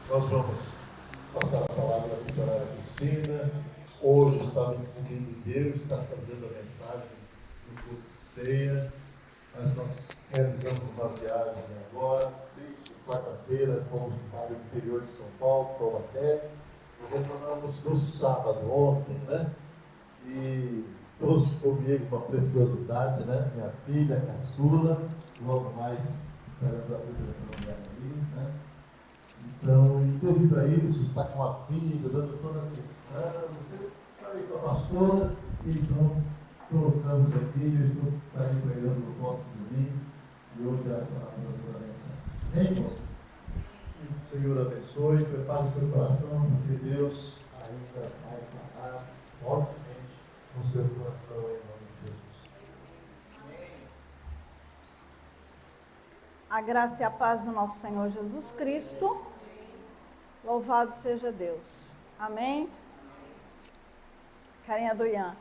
Nós vamos passar a palavra à missionária Cristina. Hoje está no Culto de Deus, está fazendo a mensagem do culto de ceia. Mas nós realizamos uma viagem agora, desde quarta-feira, fomos para o interior de São Paulo, Taubaté, e retornamos no sábado, ontem, né? E trouxe comigo uma preciosidade, né? Minha filha, caçula, logo mais esperamos a presença da ali, né? Então, e devido a isso, está com a filha, dando toda a atenção, você está aí com a pastora, então colocamos aqui, eu estou saindo pregando no próximo domingo, e hoje é essa nossa mensagem. Amém, moço? Que o Senhor abençoe, prepare o seu coração, porque Deus ainda vai falar fortemente no seu coração, em nome de Jesus. A graça e a paz do nosso Senhor Jesus Cristo. Louvado seja Deus. Amém? Carinha do Ian.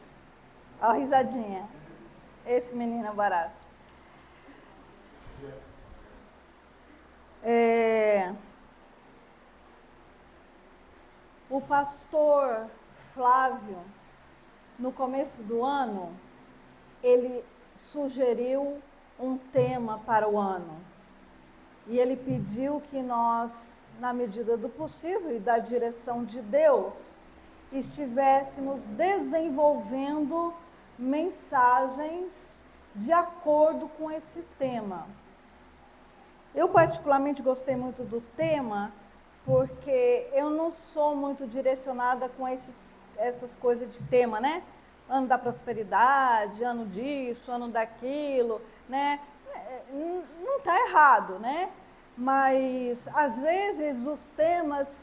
Olha a risadinha. Esse menino é barato. O pastor Flávio, no começo do ano, ele sugeriu um tema para o ano. E ele pediu que nós, na medida do possível e da direção de Deus, estivéssemos desenvolvendo mensagens de acordo com esse tema. Eu particularmente gostei muito do tema, porque eu não sou muito direcionada com essas coisas de tema, né? Ano da prosperidade, ano disso, ano daquilo, né? Não está errado, né? Mas, às vezes, os temas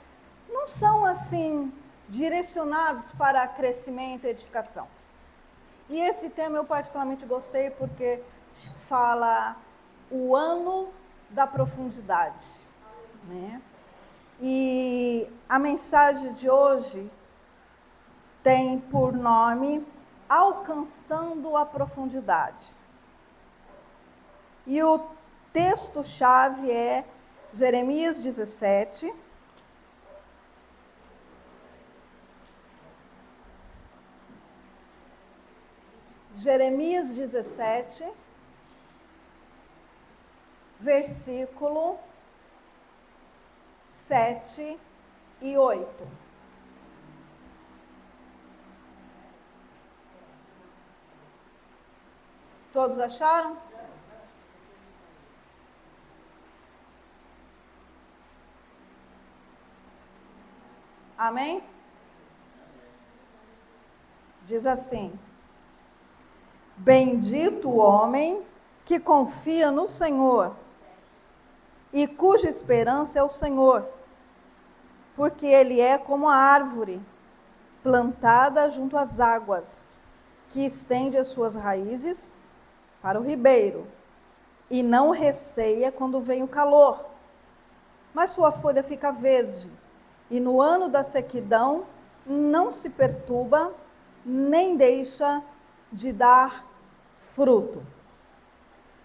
não são, assim, direcionados para crescimento e edificação. E esse tema eu particularmente gostei porque fala o ano da profundidade, né? E a mensagem de hoje tem por nome Alcançando a Profundidade. E o texto-chave é Jeremias 17. Jeremias 17, versículo 7 e 8. Todos acharam? Amém? Diz assim: Bendito o homem que confia no Senhor e cuja esperança é o Senhor, porque ele é como a árvore plantada junto às águas, que estende as suas raízes para o ribeiro e não receia quando vem o calor, mas sua folha fica verde, e no ano da sequidão não se perturba, nem deixa de dar fruto.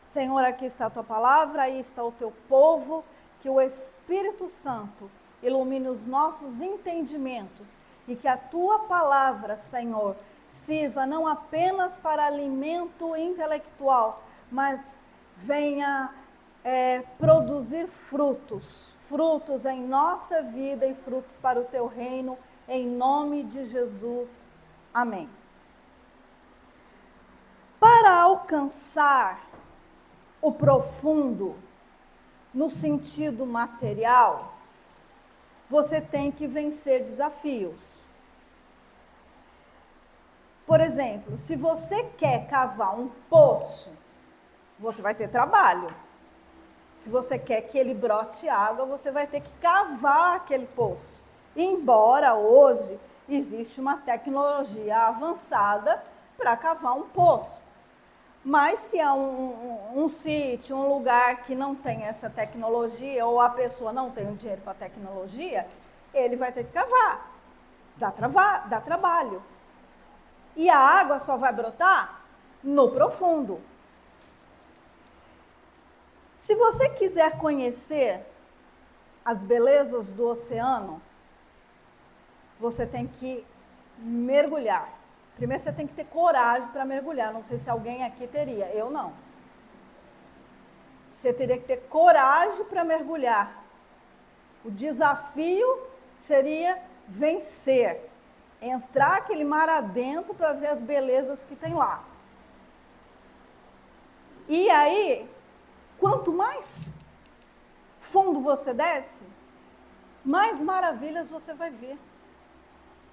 Senhor, aqui está a tua palavra, aí está o teu povo, que o Espírito Santo ilumine os nossos entendimentos e que a tua palavra, Senhor, sirva não apenas para alimento intelectual, mas venha produzir frutos em nossa vida e frutos para o teu reino, em nome de Jesus. Amém. Para alcançar o profundo no sentido material, você tem que vencer desafios. Por exemplo, se você quer cavar um poço, você vai ter trabalho. Se você quer que ele brote água, você vai ter que cavar aquele poço. Embora hoje existe uma tecnologia avançada para cavar um poço. Mas se é um sítio, um lugar que não tem essa tecnologia, ou a pessoa não tem o dinheiro para a tecnologia, ele vai ter que cavar. Dá trabalho. E a água só vai brotar no profundo. Se você quiser conhecer as belezas do oceano, você tem que mergulhar. Primeiro você tem que ter coragem para mergulhar. Não sei se alguém aqui teria, eu não. Você teria que ter coragem para mergulhar. O desafio seria vencer, entrar aquele mar adentro para ver as belezas que tem lá. E aí, quanto mais fundo você desce, mais maravilhas você vai ver.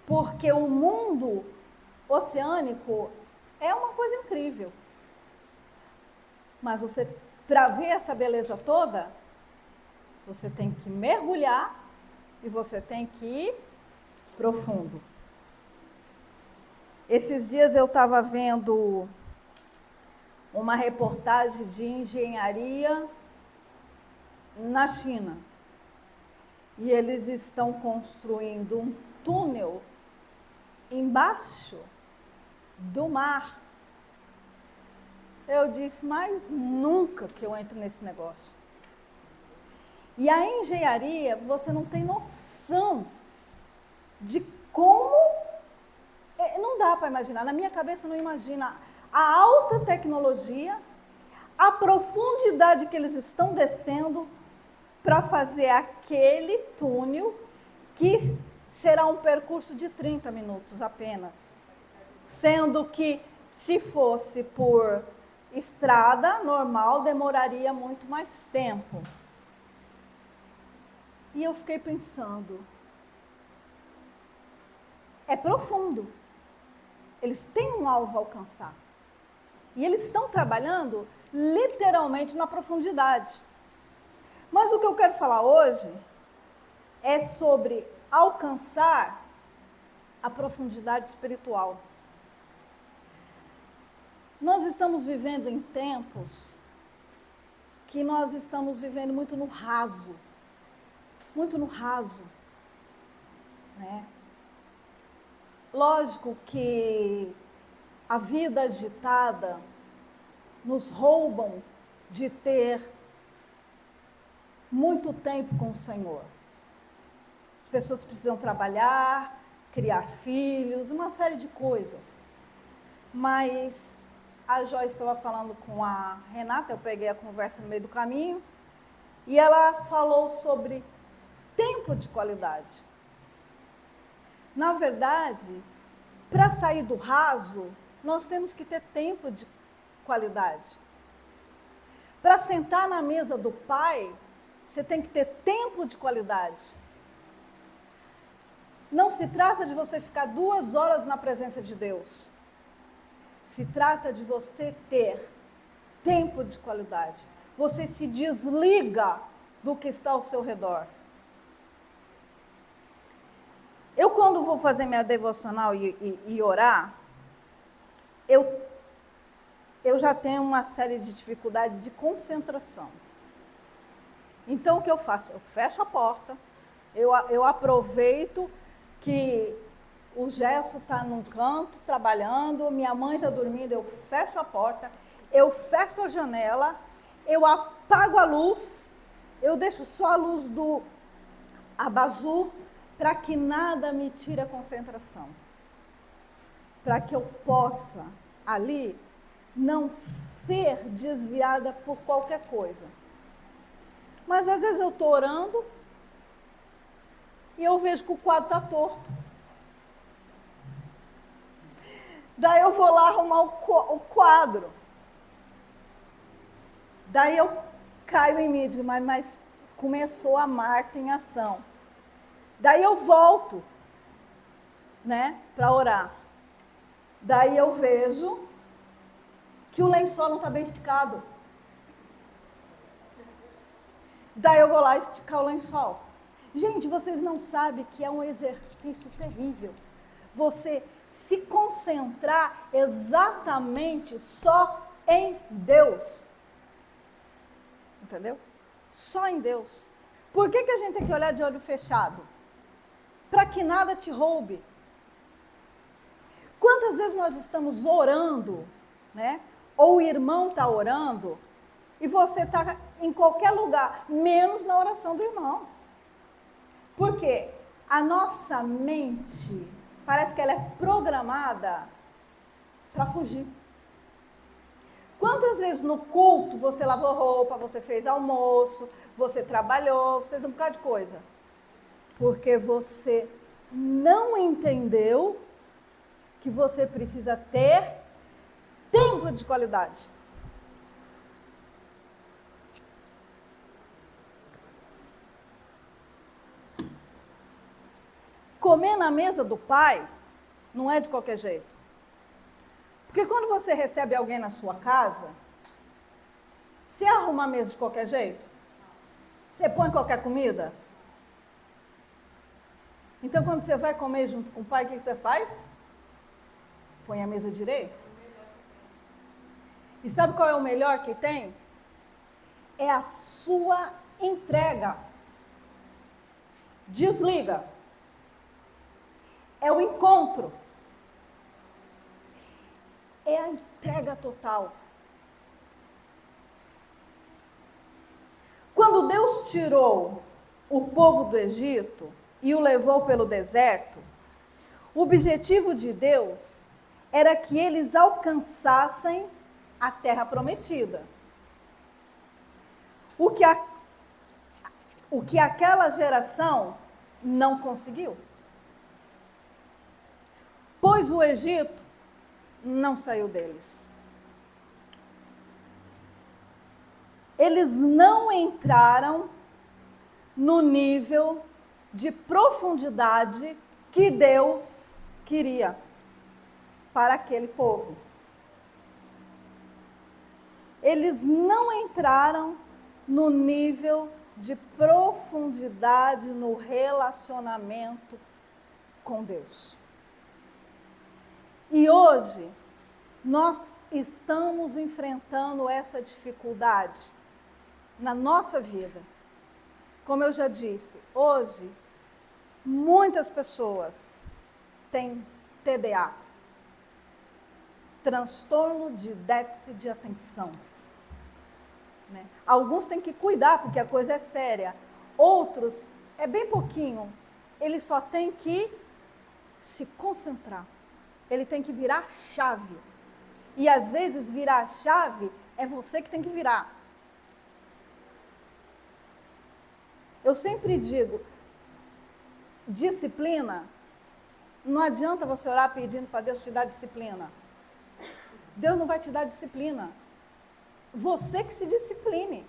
Porque o mundo oceânico é uma coisa incrível. Mas você, para ver essa beleza toda, você tem que mergulhar e você tem que ir profundo. Esses dias eu estava vendo uma reportagem de engenharia na China. E eles estão construindo um túnel embaixo do mar. Eu disse, mas nunca que eu entro nesse negócio. E a engenharia, você não tem noção de como... Não dá para imaginar, na minha cabeça não imagina a alta tecnologia, a profundidade que eles estão descendo para fazer aquele túnel que será um percurso de 30 minutos apenas. Sendo que, se fosse por estrada normal, demoraria muito mais tempo. E eu fiquei pensando, é profundo. Eles têm um alvo a alcançar. E eles estão trabalhando literalmente na profundidade. Mas o que eu quero falar hoje é sobre alcançar a profundidade espiritual. Nós estamos vivendo em tempos que nós estamos vivendo muito no raso. Muito no raso. Né? Lógico que a vida agitada nos roubam de ter muito tempo com o Senhor. As pessoas precisam trabalhar, criar filhos, uma série de coisas. Mas a Joyce estava falando com a Renata, eu peguei a conversa no meio do caminho, e ela falou sobre tempo de qualidade. Na verdade, para sair do raso, nós temos que ter tempo de qualidade. Para sentar na mesa do Pai, você tem que ter tempo de qualidade. Não se trata de você ficar 2 horas na presença de Deus. Se trata de você ter tempo de qualidade. Você se desliga do que está ao seu redor. Eu, quando vou fazer minha devocional e orar, eu já tenho uma série de dificuldades de concentração. Então, o que eu faço? Eu fecho a porta, eu aproveito que o Gerson está num canto trabalhando, minha mãe está dormindo, eu fecho a porta, eu fecho a janela, eu apago a luz, eu deixo só a luz do abajur, para que nada me tire a concentração. Para que eu possa, ali, não ser desviada por qualquer coisa. Mas às vezes eu estou orando e eu vejo que o quadro está torto. Daí eu vou lá arrumar o quadro. Daí eu caio em mim, digo, mas começou a Marta em ação. Daí eu volto, né, para orar. Daí eu vejo que o lençol não está bem esticado. Daí eu vou lá esticar o lençol. Gente, vocês não sabem que é um exercício terrível. Você se concentrar exatamente só em Deus. Entendeu? Só em Deus. Por que a gente tem que olhar de olho fechado? Para que nada te roube. Quantas vezes nós estamos orando, né? Ou o irmão está orando, e você está em qualquer lugar, menos na oração do irmão. Porque a nossa mente parece que ela é programada para fugir. Quantas vezes no culto você lavou roupa, você fez almoço, você trabalhou, você fez um bocado de coisa? Porque você não entendeu que você precisa ter tempo de qualidade. Comer na mesa do Pai não é de qualquer jeito. Porque quando você recebe alguém na sua casa, você arruma a mesa de qualquer jeito? Você põe qualquer comida? Então, quando você vai comer junto com o Pai, o que você faz? Põe a mesa direito. E sabe qual é o melhor que tem? É a sua entrega. Desliga. É o encontro. É a entrega total. Quando Deus tirou o povo do Egito e o levou pelo deserto, o objetivo de Deus era que eles alcançassem a terra prometida. O que aquela geração não conseguiu. Pois o Egito não saiu deles. Eles não entraram no nível de profundidade que Deus queria para aquele povo. Eles não entraram no nível de profundidade no relacionamento com Deus. E hoje, nós estamos enfrentando essa dificuldade na nossa vida. Como eu já disse, hoje, muitas pessoas têm TDA, transtorno de déficit de atenção. Né? Alguns têm que cuidar, porque a coisa é séria. Outros, é bem pouquinho, ele só tem que se concentrar. Ele tem que virar chave. E às vezes virar chave é você que tem que virar. Eu sempre digo, disciplina, não adianta você orar pedindo para Deus te dar disciplina. Deus não vai te dar disciplina. Você que se discipline.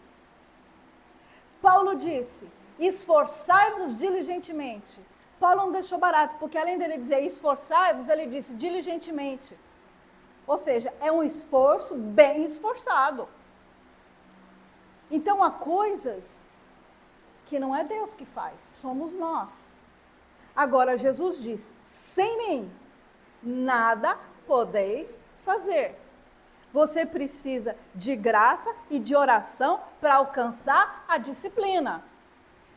Paulo disse, esforçai-vos diligentemente. Paulo não deixou barato, porque além dele dizer esforçai-vos, ele disse diligentemente. Ou seja, é um esforço bem esforçado. Então há coisas que não é Deus que faz, somos nós. Agora Jesus disse, sem mim nada podeis fazer. Você precisa de graça e de oração para alcançar a disciplina.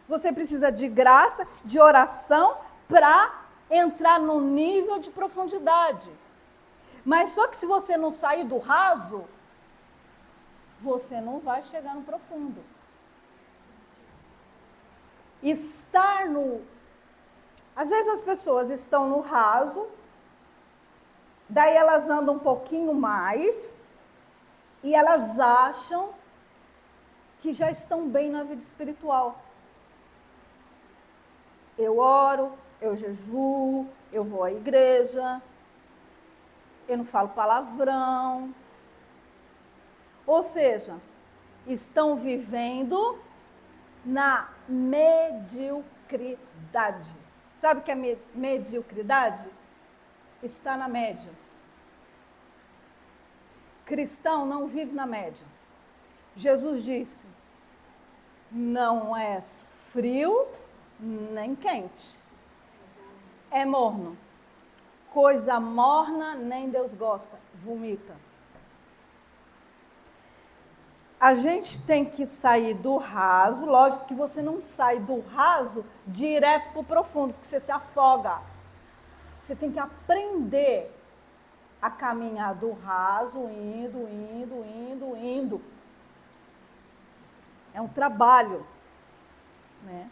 Você precisa de graça, de oração para entrar no nível de profundidade. Mas só que se você não sair do raso, você não vai chegar no profundo. Estar no... Às vezes as pessoas estão no raso, daí elas andam um pouquinho mais e elas acham que já estão bem na vida espiritual. Eu oro, eu jejuo, eu vou à igreja, eu não falo palavrão. Ou seja, estão vivendo na mediocridade. Sabe o que é mediocridade? Está na média. Cristão não vive na média. Jesus disse, não é frio nem quente. É morno. Coisa morna nem Deus gosta. Vomita. A gente tem que sair do raso. Lógico que você não sai do raso direto para o profundo, porque você se afoga. Você tem que aprender a caminhar do raso, indo. É um trabalho, né?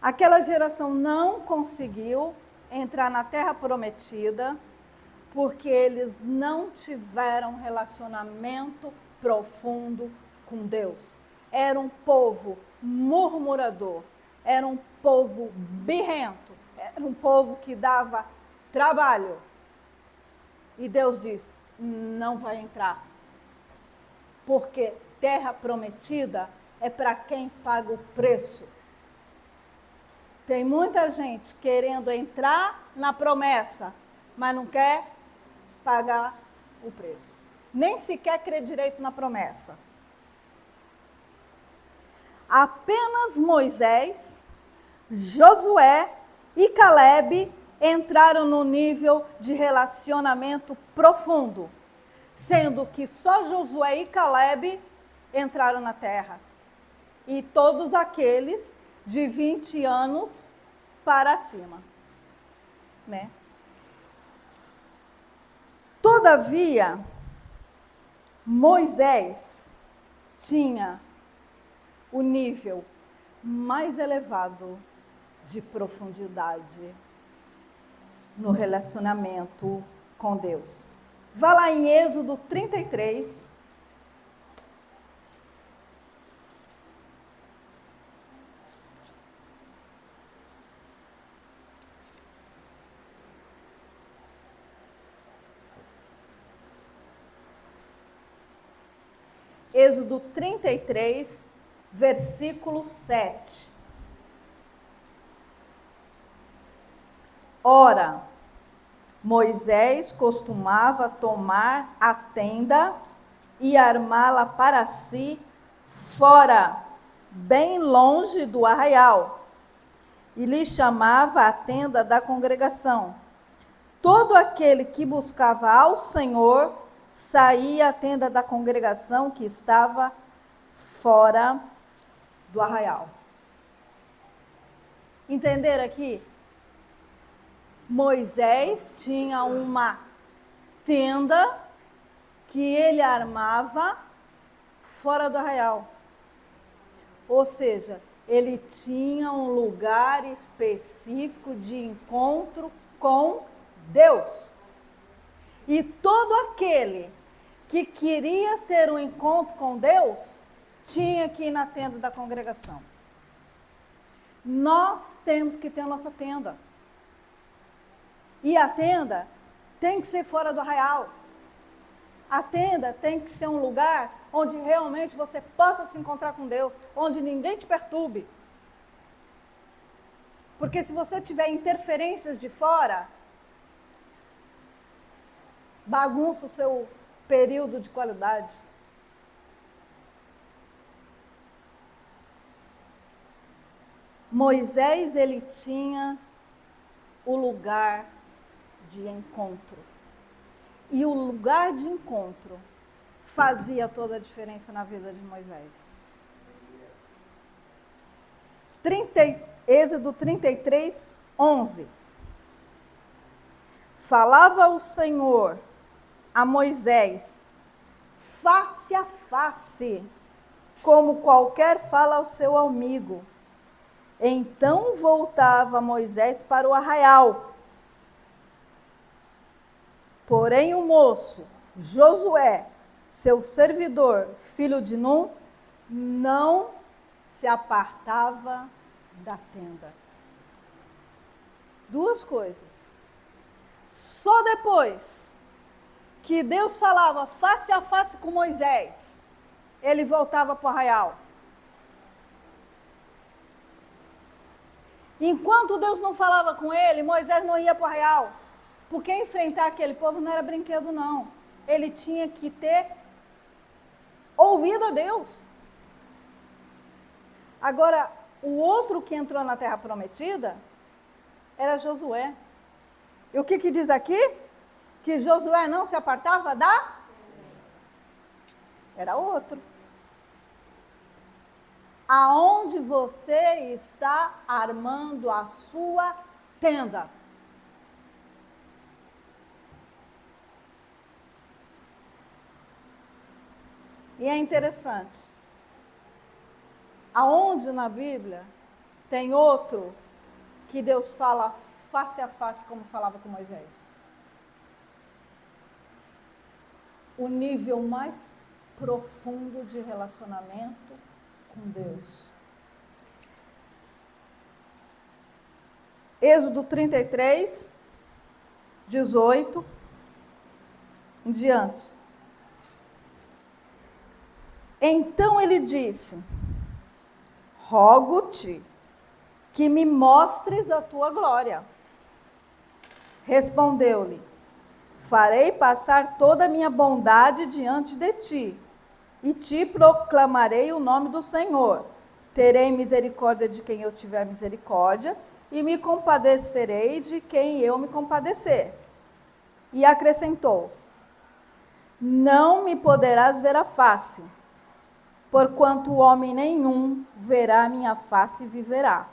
Aquela geração não conseguiu entrar na terra prometida porque eles não tiveram relacionamento profundo com Deus. Era um povo murmurador, era um povo birrento, era um povo que dava trabalho. E Deus disse, não vai entrar. Porque terra prometida é para quem paga o preço. Tem muita gente querendo entrar na promessa, mas não quer pagar o preço. Nem sequer crer direito na promessa. Apenas Moisés, Josué e Caleb entraram no nível de relacionamento profundo, sendo que só Josué e Caleb entraram na terra. E todos aqueles de 20 anos para cima, né? Todavia, Moisés tinha o nível mais elevado de profundidade no relacionamento com Deus. Vá lá em Êxodo 33. Êxodo 33, versículo 7. Ora, Moisés costumava tomar a tenda e armá-la para si fora, bem longe do arraial, e lhe chamava a tenda da congregação. Todo aquele que buscava ao Senhor saía à tenda da congregação que estava fora do arraial. Entenderam aqui? Moisés tinha uma tenda que ele armava fora do arraial. Ou seja, ele tinha um lugar específico de encontro com Deus. E todo aquele que queria ter um encontro com Deus tinha que ir na tenda da congregação. Nós temos que ter a nossa tenda. E a tenda tem que ser fora do arraial. A tenda tem que ser um lugar onde realmente você possa se encontrar com Deus, onde ninguém te perturbe. Porque se você tiver interferências de fora, bagunça o seu período de qualidade. Moisés, ele tinha o lugar de encontro. E o lugar de encontro fazia toda a diferença na vida de Moisés. Êxodo 33, 11. Falava o Senhor a Moisés face a face, como qualquer fala ao seu amigo. Então voltava Moisés para o arraial. Porém o moço, Josué, seu servidor, filho de Num, não se apartava da tenda. Duas coisas. Só depois que Deus falava face a face com Moisés, ele voltava para o arraial. Enquanto Deus não falava com ele, Moisés não ia para o arraial. Porque enfrentar aquele povo não era brinquedo, não. Ele tinha que ter ouvido a Deus. Agora, o outro que entrou na terra prometida era Josué. E o que diz aqui? Que Josué não se apartava da? Era outro. Aonde você está armando a sua tenda? E é interessante. Aonde na Bíblia Tem outro que Deus fala face a face, como falava com Moisés. O nível mais profundo de relacionamento com Deus. Êxodo 33, 18 em diante. Então ele disse: rogo-te que me mostres a tua glória. Respondeu-lhe: farei passar toda a minha bondade diante de ti, e te proclamarei o nome do Senhor. Terei misericórdia de quem eu tiver misericórdia, e me compadecerei de quem eu me compadecer. E acrescentou: não me poderás ver a face, porquanto homem nenhum verá a minha face e viverá.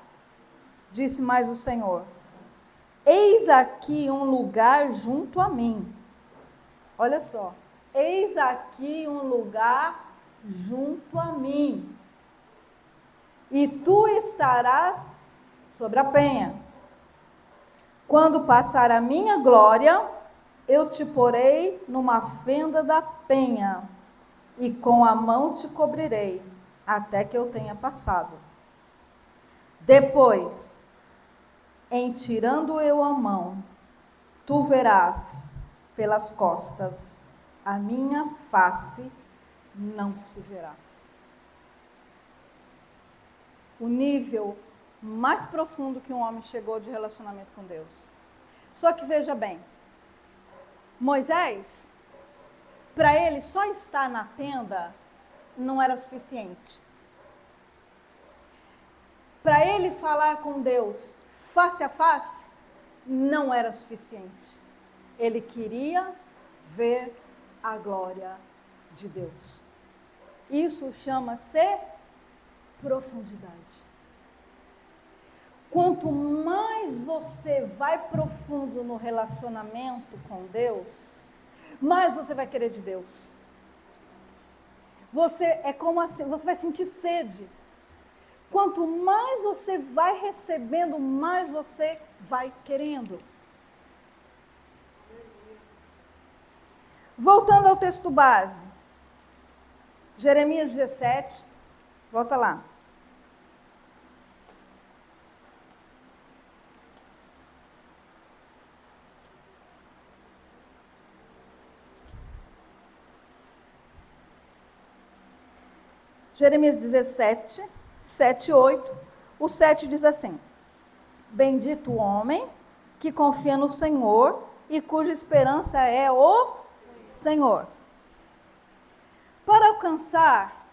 Disse mais o Senhor: eis aqui um lugar junto a mim. Olha só. Eis aqui um lugar junto a mim. E tu estarás sobre a penha. Quando passar a minha glória, eu te porei numa fenda da penha, e com a mão te cobrirei, até que eu tenha passado. Depois, em tirando eu a mão, tu verás pelas costas, a minha face não se verá. O nível mais profundo que um homem chegou de relacionamento com Deus. Só que veja bem, Moisés, para ele só estar na tenda não era suficiente. Para ele falar com Deus face a face não era suficiente. Ele queria ver a glória de Deus. Isso chama-se profundidade. Quanto mais você vai profundo no relacionamento com Deus, mais você vai querer de Deus. Você é como assim, você vai sentir sede. Quanto mais você vai recebendo, mais você vai querendo. Voltando ao texto base, Jeremias 17, volta lá. Jeremias 17, 7 e 8, o 7 diz assim: bendito o homem que confia no Senhor e cuja esperança é o Senhor. Para alcançar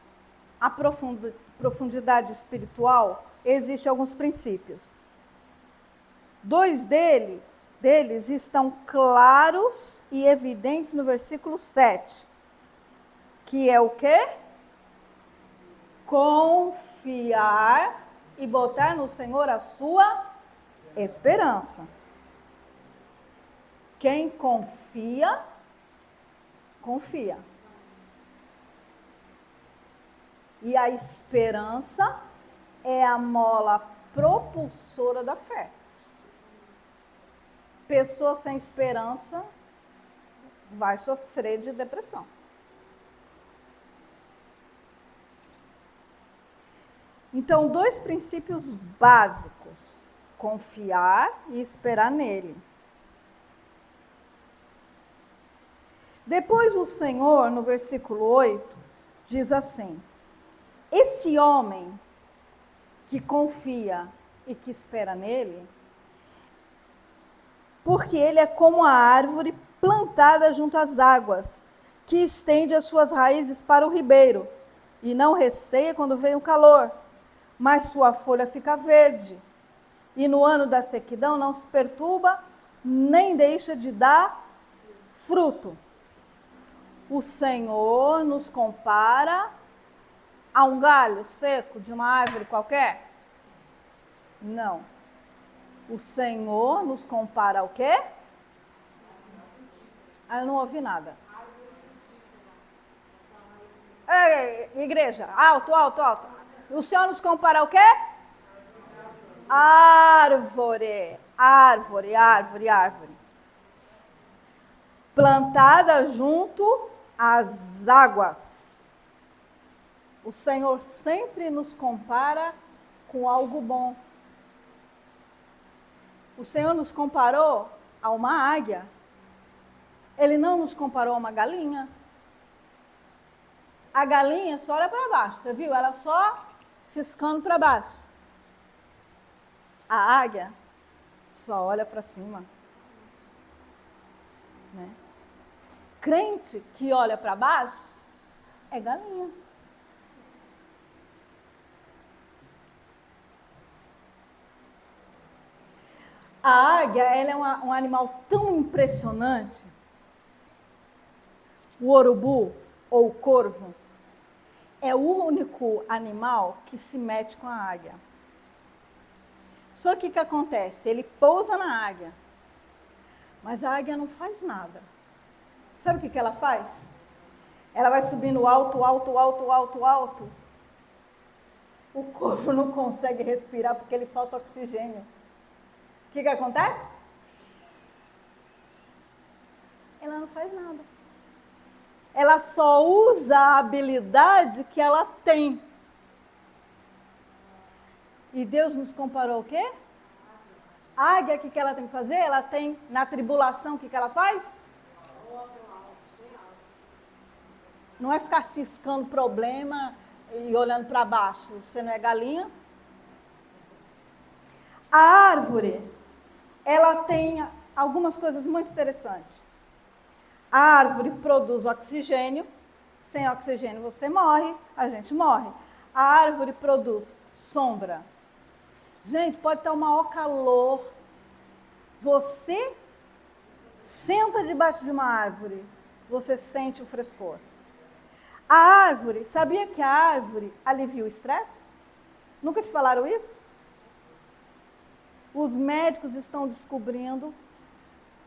a profundidade espiritual, existem alguns princípios. Dois deles estão claros e evidentes no versículo 7, que é o quê? Confiar e botar no Senhor a sua esperança. Quem confia, confia. E a esperança é a mola propulsora da fé. Pessoa sem esperança vai sofrer de depressão. Então, dois princípios básicos: confiar e esperar nele. Depois o Senhor, no versículo 8, diz assim: esse homem que confia e que espera nele, porque ele é como a árvore plantada junto às águas, que estende as suas raízes para o ribeiro, e não receia quando vem o calor, mas sua folha fica verde, e no ano da sequidão não se perturba, nem deixa de dar fruto. O Senhor nos compara a um galho seco de uma árvore qualquer? Não. O Senhor nos compara ao quê? Eu não ouvi nada. Ei, igreja, alto, alto, alto. O Senhor nos compara ao quê? árvore, árvore, árvore, árvore. Plantada junto às águas. O Senhor sempre nos compara com algo bom. O Senhor nos comparou a uma águia. Ele não nos comparou a uma galinha. A galinha só olha para baixo, você viu? Ela só ciscando para baixo. A águia só olha para cima. Né? Crente que olha para baixo é galinha. A águia, ela é um animal tão impressionante. O urubu, ou o corvo, é o único animal que se mete com a águia. Só que o que acontece? Ele pousa na águia, mas a águia não faz nada. Sabe o que ela faz? Ela vai subindo alto, alto, alto, alto, alto. O corvo não consegue respirar porque ele falta oxigênio. O que acontece? Ela não faz nada. Ela só usa a habilidade que ela tem. E Deus nos comparou o quê? A águia, o que ela tem que fazer? Ela tem, na tribulação, o que ela faz? Não é ficar ciscando problema e olhando para baixo. Você não é galinha? A árvore, ela tem algumas coisas muito interessantes. A árvore produz oxigênio. Sem oxigênio você morre, a gente morre. A árvore produz sombra. Gente, pode estar o maior calor. Você senta debaixo de uma árvore, você sente o frescor. A árvore, sabia que a árvore alivia o estresse? Nunca te falaram isso? Os médicos estão descobrindo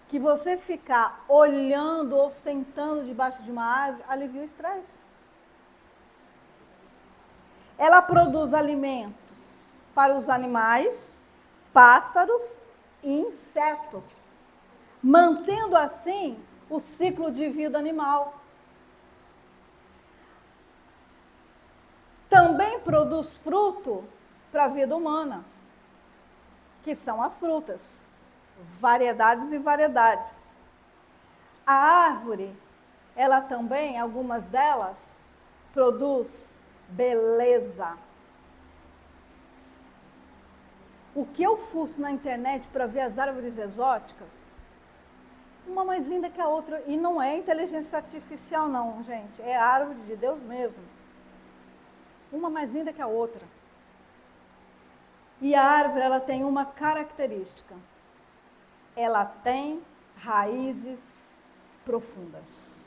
que você ficar olhando ou sentando debaixo de uma árvore alivia o estresse. Ela produz alimentos para os animais, pássaros e insetos, mantendo assim o ciclo de vida animal. Também produz fruto para a vida humana, que são as frutas. Variedades e variedades. A árvore, ela também, algumas delas, produz beleza. O que eu fuço na internet para ver as árvores exóticas, uma mais linda que a outra, e não é inteligência artificial não, gente, é a árvore de Deus mesmo. Uma mais linda que a outra. E a árvore, ela tem uma característica. Ela tem raízes profundas.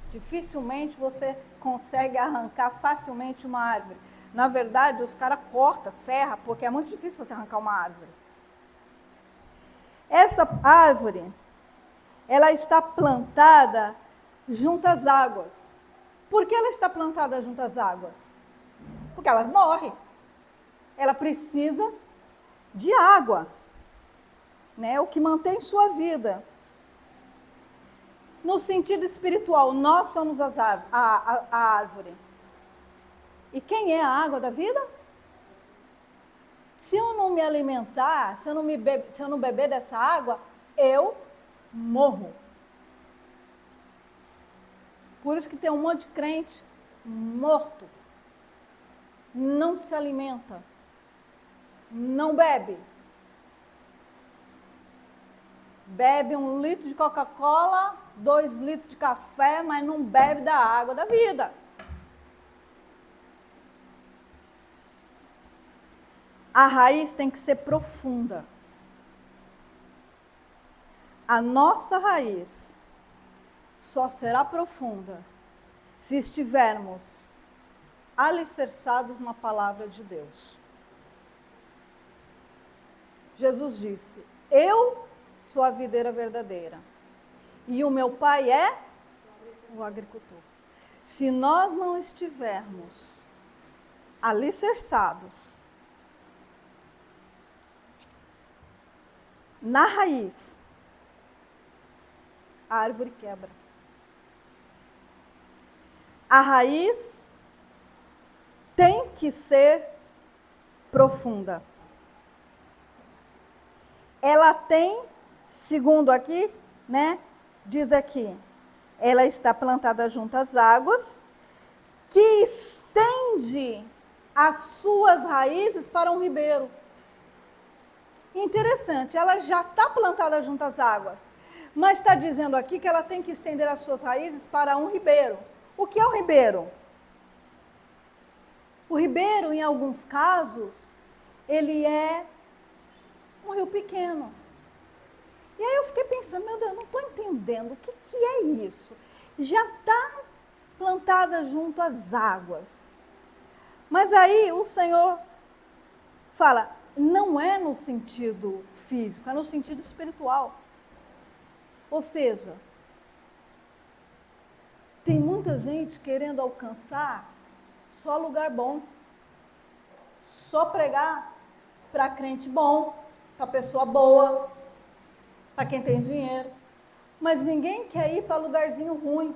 Dificilmente você consegue arrancar facilmente uma árvore. Na verdade, os caras cortam, serra, porque é muito difícil você arrancar uma árvore. Essa árvore, ela está plantada junto às águas. Por que ela está plantada junto às águas? Porque ela morre. Ela precisa de água. Né, o que mantém sua vida. No sentido espiritual, nós somos a árvore. E quem é a água da vida? Se eu não me alimentar, se eu não beber dessa água, eu morro. Por isso que tem um monte de crente morto. Não se alimenta. Não bebe. Bebe 1 litro de Coca-Cola, 2 litros de café, mas não bebe da água da vida. A raiz tem que ser profunda. A nossa raiz só será profunda se estivermos alicerçados na palavra de Deus. Jesus disse: eu sou a videira verdadeira e o meu pai é o agricultor. Se nós não estivermos alicerçados na raiz, a árvore quebra. A raiz tem que ser profunda. Ela tem, segundo aqui, né, diz aqui, ela está plantada junto às águas, que estende as suas raízes para um ribeiro. Interessante, ela já está plantada junto às águas, mas está dizendo aqui que ela tem que estender as suas raízes para um ribeiro. O que é um ribeiro? O ribeiro, em alguns casos, ele é um rio pequeno. E aí eu fiquei pensando, meu Deus, eu não estou entendendo o que é isso. Já está plantada junto às águas. Mas aí o Senhor fala, não é no sentido físico, é no sentido espiritual. Ou seja, tem muita gente querendo alcançar só lugar bom, só pregar para crente bom, para pessoa boa, para quem tem dinheiro. Mas ninguém quer ir para lugarzinho ruim.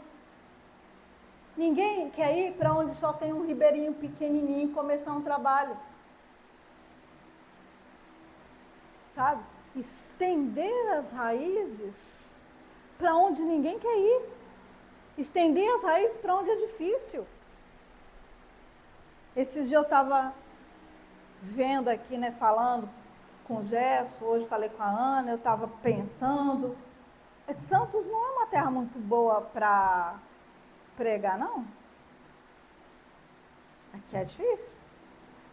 Ninguém quer ir para onde só tem um ribeirinho pequenininho e começar um trabalho. Sabe? Estender as raízes para onde ninguém quer ir. Estender as raízes para onde é difícil. Esses dias eu estava vendo aqui, né, falando com o Gerson, hoje falei com a Ana, eu estava pensando, Santos não é uma terra muito boa para pregar, não? Aqui é difícil.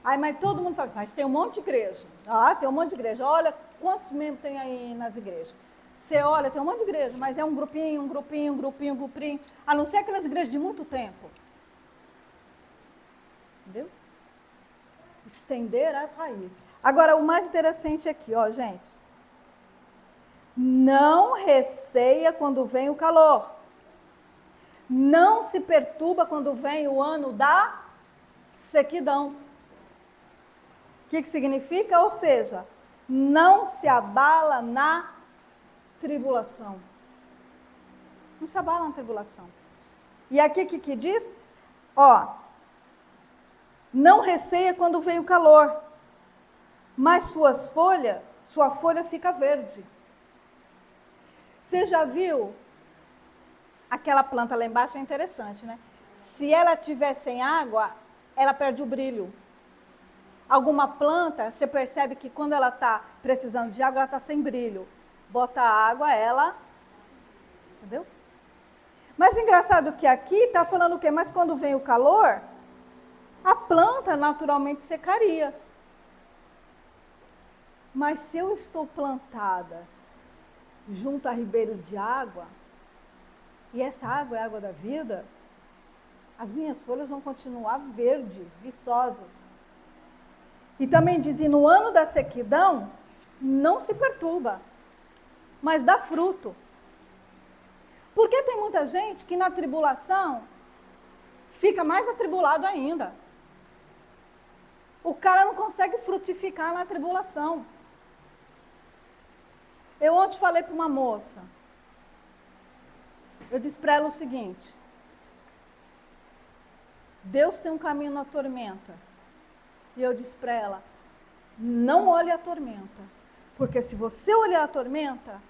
Aí, mas todo mundo fala assim, mas tem um monte de igreja. Ah, tem um monte de igreja. Olha quantos membros tem aí nas igrejas. Você olha, tem um monte de igreja, mas é um grupinho. A não ser aquelas igrejas de muito tempo. Entendeu? Estender as raízes. Agora, o mais interessante aqui, ó, gente. Não receia quando vem o calor. Não se perturba quando vem o ano da sequidão. O que significa? Ou seja, não se abala na tribulação. Não se abala na tribulação. E aqui o que diz? Ó, não receia quando vem o calor, mas sua folha fica verde. Você já viu aquela planta lá embaixo? É interessante, né? Se ela estiver sem água, ela perde o brilho. Alguma planta, você percebe que quando ela está precisando de água, ela está sem brilho. Bota água, ela... Entendeu? Mas engraçado que aqui está falando o quê? Mas quando vem o calor, a planta naturalmente secaria. Mas se eu estou plantada junto a ribeiros de água, e essa água é a água da vida, as minhas folhas vão continuar verdes, viçosas. E também diz, e no ano da sequidão, não se perturba, mas dá fruto. Porque tem muita gente que na tribulação fica mais atribulado ainda. O cara não consegue frutificar na tribulação. Eu ontem falei para uma moça, eu disse para ela o seguinte, Deus tem um caminho na tormenta. E eu disse para ela, não olhe a tormenta, porque se você olhar a tormenta,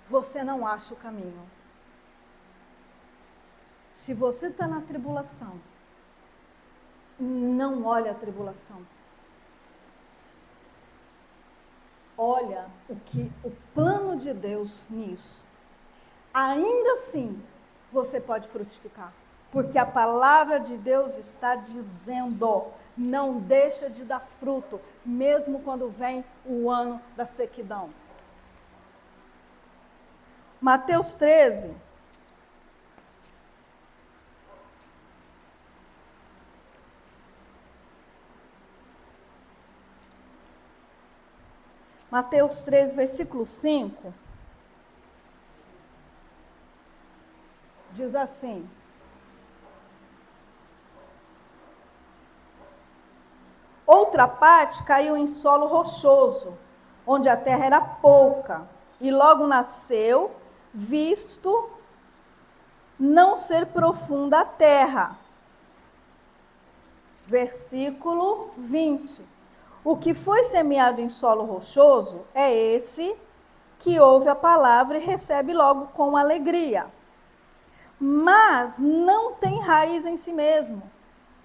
você não acha o caminho. Se você está na tribulação, não olhe a tribulação. Olha o plano de Deus nisso. Ainda assim, você pode frutificar. Porque a palavra de Deus está dizendo, não deixa de dar fruto, mesmo quando vem o ano da sequidão. Mateus 13. Mateus 13, versículo 5. Diz assim: outra parte caiu em solo rochoso, onde a terra era pouca, e logo nasceu, visto não ser profunda a terra. Versículo 20. O que foi semeado em solo rochoso é esse que ouve a palavra e recebe logo com alegria. Mas não tem raiz em si mesmo,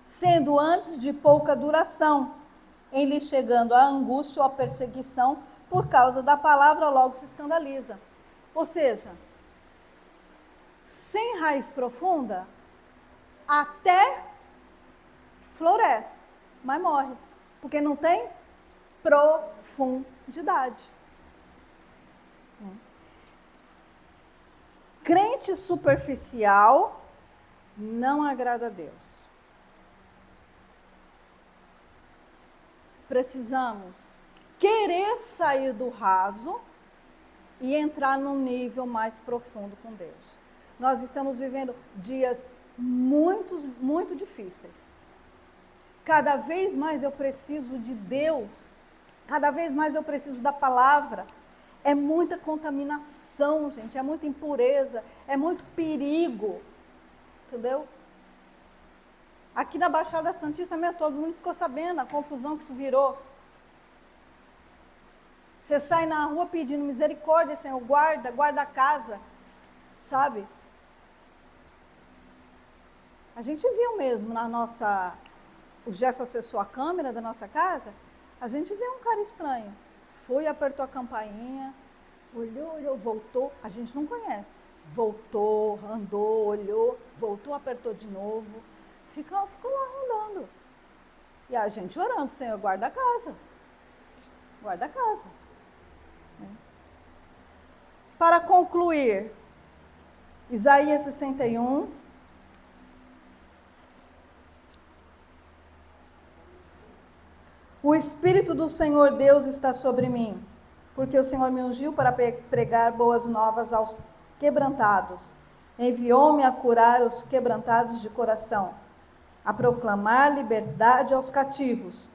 sendo antes de pouca duração, em lhe chegando a angústia ou a perseguição por causa da palavra, logo se escandaliza. Ou seja, sem raiz profunda, até floresce, mas morre, porque não tem profundidade. Crente superficial não agrada a Deus. Precisamos querer sair do raso e entrar num nível mais profundo com Deus. Nós estamos vivendo dias muito difíceis. Cada vez mais eu preciso de Deus, cada vez mais eu preciso da palavra. É muita contaminação, gente, é muita impureza, é muito perigo, entendeu? Aqui na Baixada Santista mesmo, todo mundo ficou sabendo a confusão que isso virou. Você sai na rua pedindo misericórdia, Senhor, guarda a casa, sabe? A gente viu mesmo na nossa... O Gerson acessou a câmera da nossa casa, a gente viu um cara estranho. Foi, apertou a campainha, olhou, voltou. A gente não conhece. Voltou, andou, olhou, voltou, apertou de novo. Ficou lá rondando. E a gente orando, Senhor, guarda a casa. Guarda a casa. Para concluir, Isaías 61. O Espírito do Senhor Deus está sobre mim, porque o Senhor me ungiu para pregar boas novas aos quebrantados. Enviou-me a curar os quebrantados de coração, a proclamar liberdade aos cativos,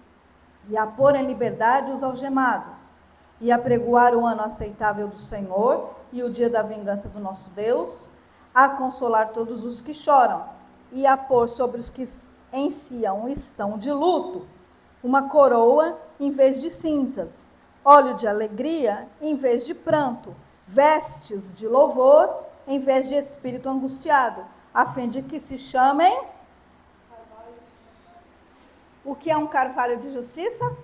e a pôr em liberdade os algemados, e a pregoar o ano aceitável do Senhor e o dia da vingança do nosso Deus, a consolar todos os que choram, e a pôr sobre os que em Sião estão de luto, uma coroa em vez de cinzas, óleo de alegria em vez de pranto, vestes de louvor em vez de espírito angustiado, a fim de que se chamem... O que é um carvalho de justiça?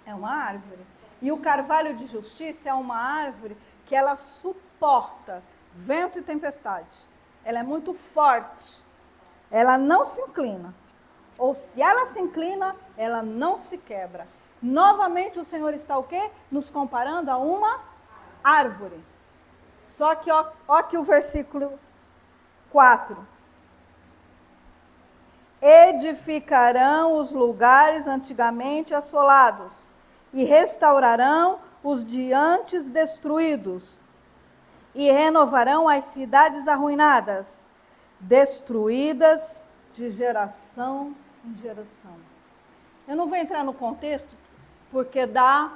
É uma árvore. E o carvalho de justiça é uma árvore que ela suporta vento e tempestade. Ela é muito forte. Ela não se inclina. Ou se ela se inclina, ela não se quebra. Novamente o Senhor está o quê? Nos comparando a uma árvore. Só que, ó que o versículo 4. Edificarão os lugares antigamente assolados e restaurarão os de antes destruídos e renovarão as cidades arruinadas, destruídas de geração em geração. Eu não vou entrar no contexto, porque dá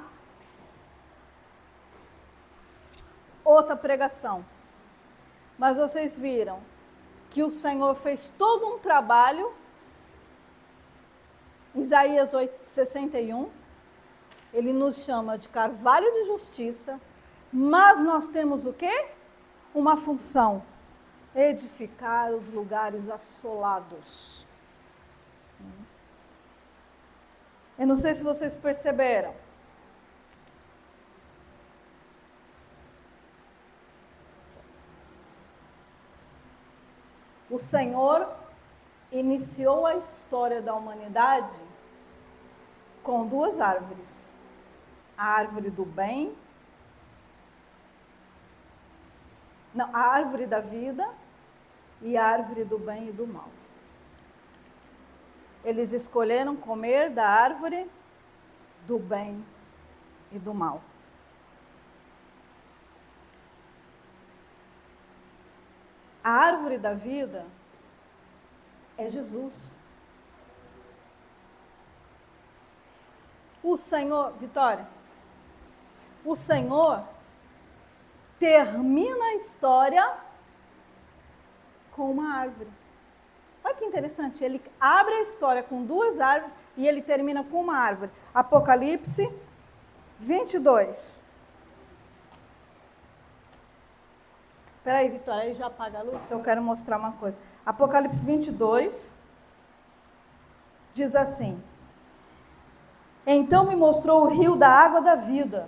outra pregação. Mas vocês viram que o Senhor fez todo um trabalho, Isaías 61, ele nos chama de carvalho de justiça, mas nós temos o quê? Uma função: edificar os lugares assolados. Eu não sei se vocês perceberam. O Senhor iniciou a história da humanidade com duas árvores. A árvore do bem, não, a árvore da vida e a árvore do bem e do mal. Eles escolheram comer da árvore do bem e do mal. A árvore da vida é Jesus. O Senhor, Vitória, o Senhor termina a história com uma árvore. Olha que interessante, ele abre a história com duas árvores e ele termina com uma árvore. Apocalipse 22. Espera aí, Vitória, aí já apaga a luz que eu quero mostrar uma coisa. Apocalipse 22 diz assim: então me mostrou o rio da água da vida,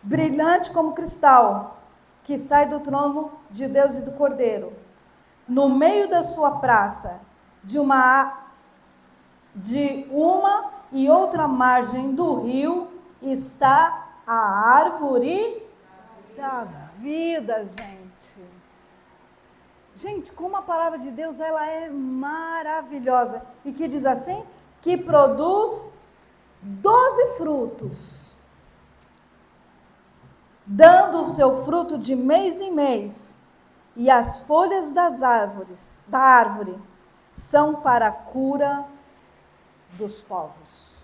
brilhante como cristal, que sai do trono de Deus e do Cordeiro. No meio da sua praça, de uma e outra margem do rio, está a árvore da vida, gente. Gente, como a palavra de Deus, ela é maravilhosa. E que diz assim, que produz 12 frutos, dando o seu fruto de mês em mês, e as folhas da árvore, são para a cura dos povos.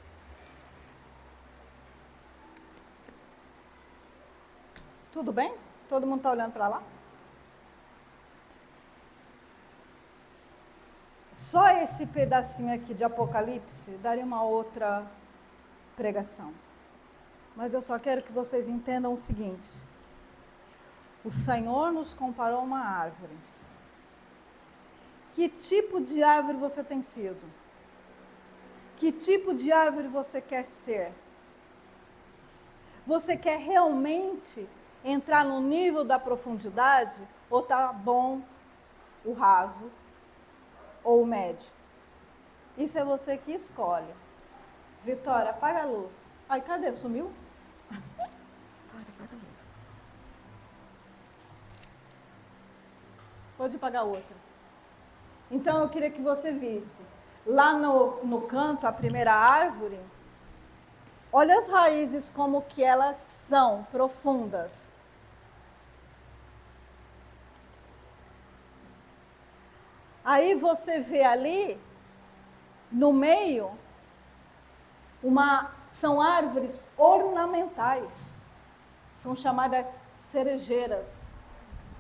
Tudo bem? Todo mundo está olhando para lá? Só esse pedacinho aqui de Apocalipse daria uma outra pregação. Mas eu só quero que vocês entendam o seguinte: o Senhor nos comparou a uma árvore. Que tipo de árvore você tem sido? Que tipo de árvore você quer ser? Você quer realmente entrar no nível da profundidade? Ou tá bom o raso ou o médio? Isso é você que escolhe. Vitória, apaga a luz. Ai, cadê? Sumiu? Vitória, apaga a luz. Pode apagar outra. Então eu queria que você visse. Lá no canto, a primeira árvore, olha as raízes como que elas são profundas. Aí você vê ali, no meio, são árvores ornamentais. São chamadas cerejeiras,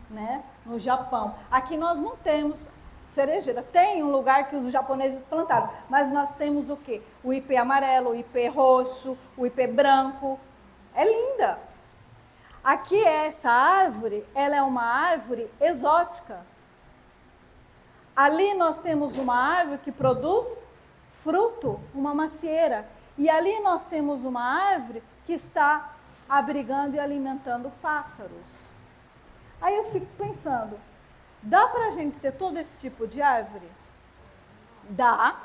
né? No Japão. Aqui nós não temos cerejeira. Tem um lugar que os japoneses plantaram, mas nós temos o quê? O ipê amarelo, o ipê roxo, o ipê branco. É linda. Aqui essa árvore, ela é uma árvore exótica. Ali nós temos uma árvore que produz fruto, uma macieira. E ali nós temos uma árvore que está abrigando e alimentando pássaros. Aí eu fico pensando, dá para a gente ser todo esse tipo de árvore? Dá.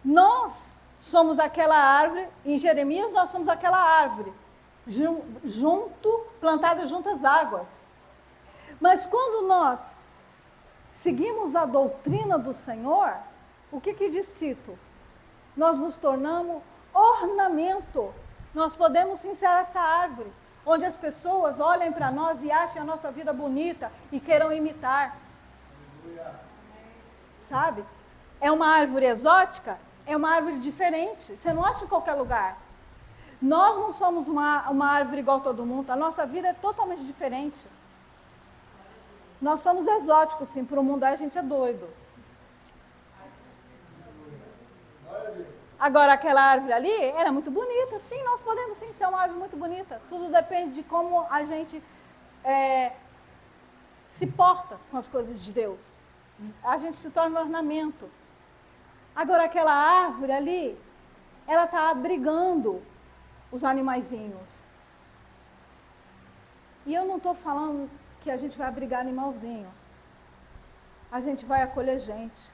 Nós somos aquela árvore, em Jeremias nós somos aquela árvore, plantada junto às águas. Mas quando nós seguimos a doutrina do Senhor, o que diz Tito? Nós nos tornamos ornamento. Nós podemos ser essa árvore, onde as pessoas olhem para nós e achem a nossa vida bonita e queiram imitar. Sabe? É uma árvore exótica, é uma árvore diferente. Você não acha em qualquer lugar. Nós não somos uma árvore igual a todo mundo. A nossa vida é totalmente diferente. Nós somos exóticos, sim. Para o mundo a gente é doido. Agora, aquela árvore ali, ela é muito bonita. Sim, nós podemos sim ser uma árvore muito bonita. Tudo depende de como a gente se porta com as coisas de Deus. A gente se torna um ornamento. Agora, aquela árvore ali, ela está abrigando os animaizinhos. E eu não estou falando que a gente vai abrigar animalzinho. A gente vai acolher gente.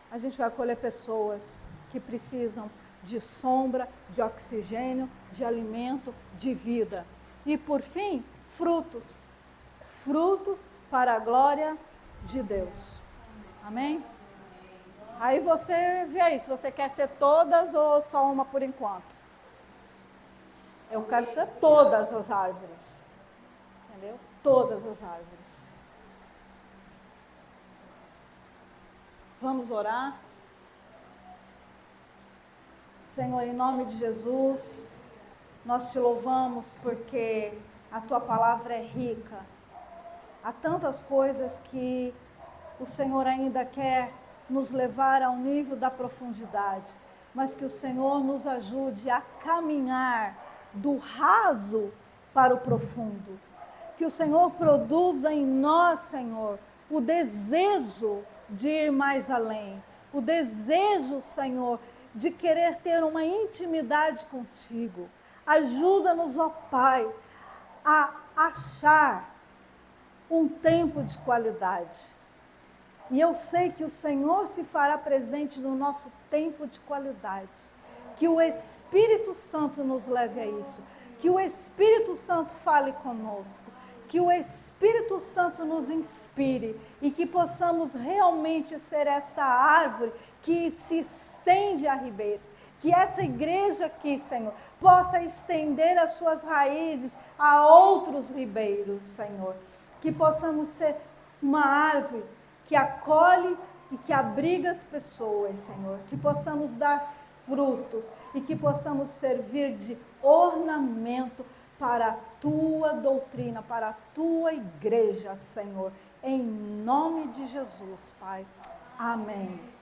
A gente vai acolher pessoas que precisam de sombra, de oxigênio, de alimento, de vida. E por fim, frutos. Frutos para a glória de Deus. Amém? Aí você vê aí, se você quer ser todas ou só uma por enquanto. Eu quero ser todas as árvores. Entendeu? Todas as árvores. Vamos orar? Senhor, em nome de Jesus, nós te louvamos porque a tua palavra é rica. Há tantas coisas que o Senhor ainda quer nos levar ao nível da profundidade, mas que o Senhor nos ajude a caminhar do raso para o profundo. Que o Senhor produza em nós, Senhor, o desejo de ir mais além, o desejo, Senhor, de querer ter uma intimidade contigo. Ajuda-nos, ó Pai, a achar um tempo de qualidade. E eu sei que o Senhor se fará presente no nosso tempo de qualidade. Que o Espírito Santo nos leve a isso. Que o Espírito Santo fale conosco. Que o Espírito Santo nos inspire e que possamos realmente ser esta árvore que se estende a ribeiros. Que essa igreja aqui, Senhor, possa estender as suas raízes a outros ribeiros, Senhor. Que possamos ser uma árvore que acolhe e que abriga as pessoas, Senhor. Que possamos dar frutos e que possamos servir de ornamento para a tua doutrina, para a tua igreja, Senhor. Em nome de Jesus, Pai. Amém.